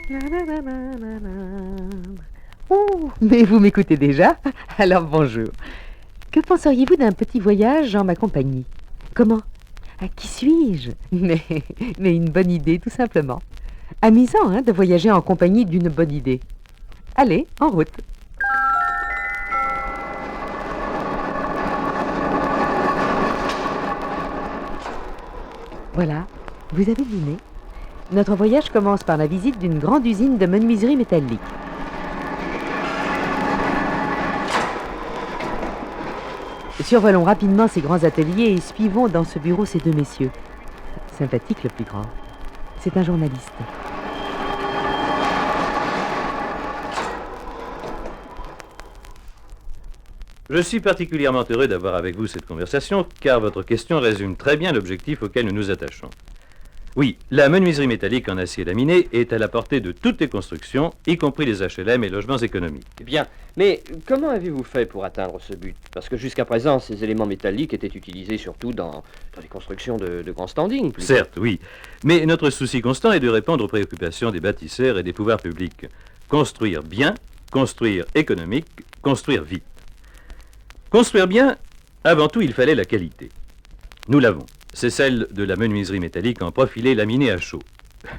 La, la, la, la, la, la. Oh, mais vous m'écoutez déjà? Alors bonjour. Que penseriez-vous d'un petit voyage en ma compagnie? Comment? À qui suis-je? Mais une bonne idée, tout simplement. Amusant, hein, de voyager en compagnie d'une bonne idée. Allez, en route. Voilà, vous avez deviné. Notre voyage commence par la visite d'une grande usine de menuiserie métallique. Survolons rapidement ces grands ateliers et suivons dans ce bureau ces deux messieurs. Sympathique le plus grand. C'est un journaliste. Je suis particulièrement heureux d'avoir avec vous cette conversation, car votre question résume très bien l'objectif auquel nous nous attachons. Oui, la menuiserie métallique en acier laminé est à la portée de toutes les constructions, y compris les HLM et logements économiques. Bien, mais comment avez-vous fait pour atteindre ce but? Parce que jusqu'à présent, ces éléments métalliques étaient utilisés surtout dans les constructions de grands standings. Plutôt. Certes, oui, mais notre souci constant est de répondre aux préoccupations des bâtisseurs et des pouvoirs publics. Construire bien, construire économique, construire vite. Construire bien, avant tout, il fallait la qualité. Nous l'avons. C'est celle de la menuiserie métallique en profilé laminé à chaud.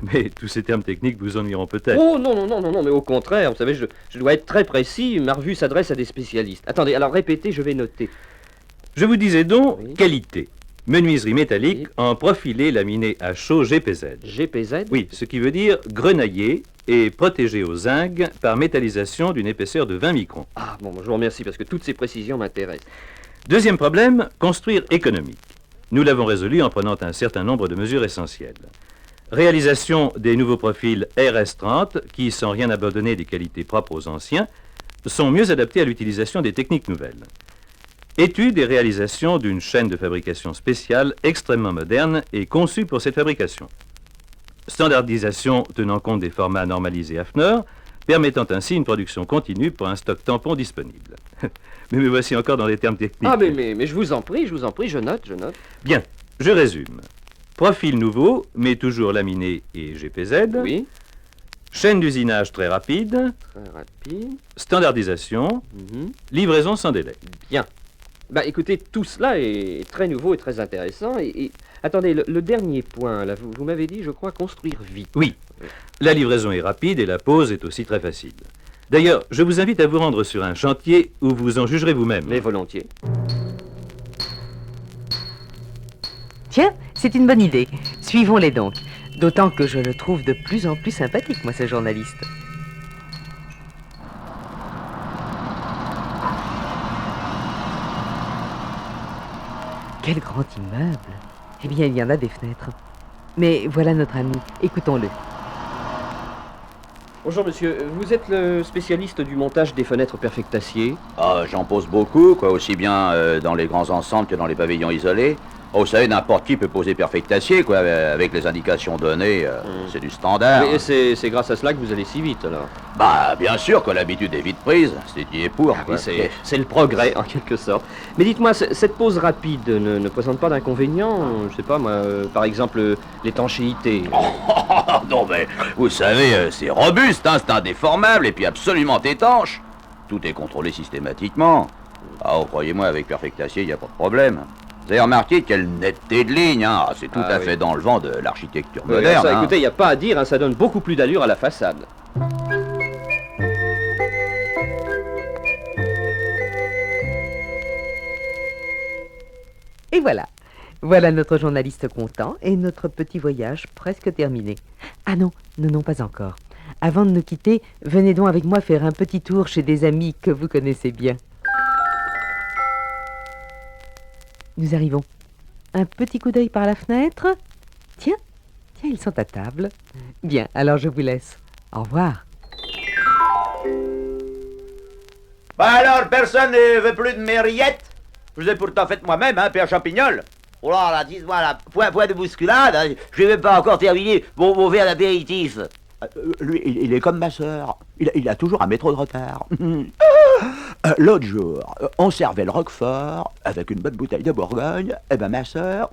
Mais tous ces termes techniques vous ennuieront peut-être. Oh non, mais au contraire, vous savez, je dois être très précis, ma revue s'adresse à des spécialistes. Attendez, alors répétez, je vais noter. Je vous disais donc Oui. qualité. Menuiserie métallique Oui. en profilé laminé à chaud GPZ. GPZ? Oui, ce qui veut dire grenaillé et protégé au zinc par métallisation d'une épaisseur de 20 microns. Ah bon, je vous remercie parce que toutes ces précisions m'intéressent. Deuxième problème, construire économique. Nous l'avons résolu en prenant un certain nombre de mesures essentielles. Réalisation des nouveaux profils RS30 qui, sans rien abandonner des qualités propres aux anciens, sont mieux adaptés à l'utilisation des techniques nouvelles. Étude et réalisation d'une chaîne de fabrication spéciale extrêmement moderne et conçue pour cette fabrication. Standardisation tenant compte des formats normalisés AFNOR, permettant ainsi une production continue pour un stock tampon disponible. Mais me voici encore dans les termes techniques. Ah mais je vous en prie, je note. Bien, je résume. Profil nouveau, mais toujours laminé et GPZ. Oui, Chaîne d'usinage très rapide. très rapide. Standardisation. Mhm. Livraison sans délai. Bien. Bah écoutez, tout cela est très nouveau et très intéressant. Et attendez, le dernier point, là, vous m'avez dit, je crois, construire vite. Oui, la livraison est rapide et la pose est aussi très facile. D'ailleurs, je vous invite à vous rendre sur un chantier où vous en jugerez vous-même. Mais volontiers. Tiens, c'est une bonne idée. Suivons-les donc. D'autant que je le trouve de plus en plus sympathique, moi, ce journaliste. Quel grand immeuble! Eh bien, il y en a des fenêtres. Mais voilà notre ami. Écoutons-le. Bonjour monsieur, vous êtes le spécialiste du montage des fenêtres perfectacier? Ah, j'en pose beaucoup, quoi, aussi bien dans les grands ensembles que dans les pavillons isolés. Oh, vous savez, n'importe qui peut poser perfectacier, quoi, avec les indications données, c'est du standard. Mais c'est grâce à cela que vous allez si vite alors. Bah, bien sûr que l'habitude est vite prise, c'est y est pour. Ah quoi. oui, c'est le progrès en quelque sorte. Mais dites-moi, cette pause rapide ne présente pas d'inconvénients? Je sais pas moi, par exemple l'étanchéité. Non, mais vous savez, c'est robuste, hein, c'est indéformable et puis absolument étanche. Tout est contrôlé systématiquement. Ah, oh, croyez-moi, avec perfectacier, il n'y a pas de problème. Vous avez remarqué quelle netteté de ligne, hein? Ah, c'est tout à fait dans le vent de l'architecture moderne. Ça, hein. écoutez, il n'y a pas à dire, hein, ça donne beaucoup plus d'allure à la façade. Et voilà. Voilà notre journaliste content et notre petit voyage presque terminé. Ah non, non, pas encore. Avant de nous quitter, venez donc avec moi faire un petit tour chez des amis que vous connaissez bien. Nous arrivons. Un petit coup d'œil par la fenêtre. Tiens, ils sont à table. Bien, alors je vous laisse. Au revoir. Bah alors, personne ne veut plus de mes rillettes? Je vous ai pourtant fait moi-même, hein, Père Champignol. Oh là, dites-moi, là, point de bousculade, hein, je n'ai même pas encore terminé mon verre d'apéritif. Lui, il est comme ma sœur. Il a toujours un métro de retard. L'autre jour, on servait le Roquefort avec une bonne bouteille de Bourgogne. Eh ben, ma sœur,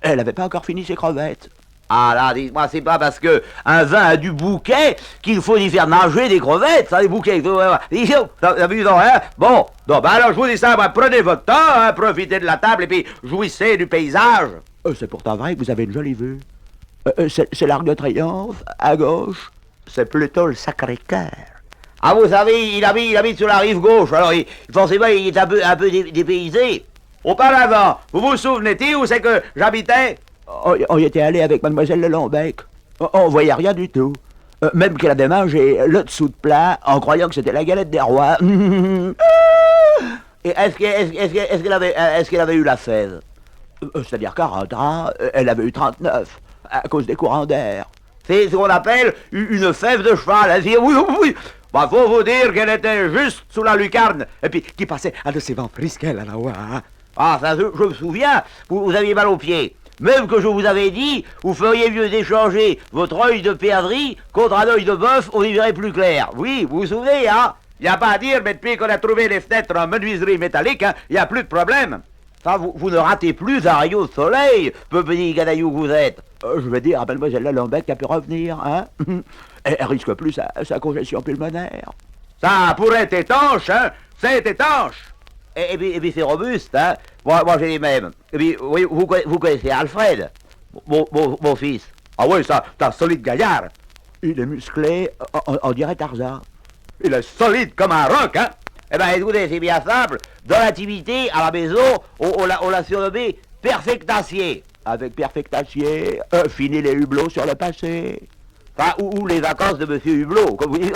elle avait pas encore fini ses crevettes. Ah là, dites-moi, c'est pas parce que un vin a du bouquet qu'il faut y faire nager des crevettes, ça, des bouquets. T'as vu, non, hein? Bon, non, bah alors je vous dis ça, moi, prenez votre temps, hein, profitez de la table et puis jouissez du paysage. C'est pourtant vrai que vous avez une jolie vue. C'est l'Arc de Triomphe, à gauche. C'est plutôt le Sacré-Cœur. Ah, vous savez, il habite sur la rive gauche, alors forcément, il est un peu dépaysé. Auparavant, vous vous souvenez-il où c'est que j'habitais? On y était allé avec mademoiselle Lelombec. On voyait rien du tout. Même qu'elle avait mangé le dessous de plat en croyant que c'était la galette des rois. Et est-ce qu'elle avait eu la fève? C'est-à-dire 40 ans, elle avait eu 39, à cause des courants d'air. C'est ce qu'on appelle une fève de cheval. Hein. Oui, oui, oui. Bah, faut vous dire qu'elle était juste sous la lucarne. Et puis, qui passait à de ces vents frisquels à la voix. Hein. Ah, ça, je me souviens, vous aviez mal aux pieds. Même que je vous avais dit, vous feriez mieux d'échanger votre œil de perdrix contre un œil de bœuf, on y verrait plus clair. Oui, vous vous souvenez, hein? Il n'y a pas à dire, mais depuis qu'on a trouvé les fenêtres en menuiserie métallique, il n'y a plus de problème. Ça, vous ne ratez plus un rayon de soleil, petit gadaillou que vous êtes. Je veux dire à mademoiselle Lelombec qu'elle peut revenir, hein? Elle risque plus sa congestion pulmonaire. Ça pourrait être étanche, hein? C'est étanche. Et puis c'est robuste, hein? Moi j'ai les mêmes. Et puis, oui, vous connaissez Alfred, mon fils. Ah oui, ça, c'est un solide gaillard. Il est musclé, on dirait Tarzan. Il est solide comme un roc, hein? Eh ben, écoutez, c'est bien simple. Dans l'intimité, à la maison, on l'a surnommé Perfectacier. Avec Perfectacier, fini les hublots sur le passé. Enfin, ou les vacances de Monsieur Hublot. Comme vous dites,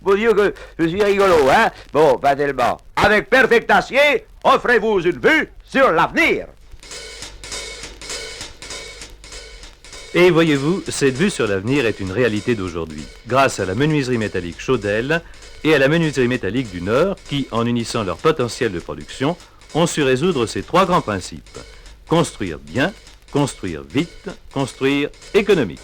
mon Dieu, que je suis rigolo, hein? Bon, pas tellement. Avec Perfectacier, offrez-vous une vue sur l'avenir. Et voyez-vous, cette vue sur l'avenir est une réalité d'aujourd'hui, grâce à la menuiserie métallique Chaudel et à la menuiserie métallique du Nord, qui, en unissant leur potentiel de production, ont su résoudre ces trois grands principes. Construire bien, construire vite, construire économique.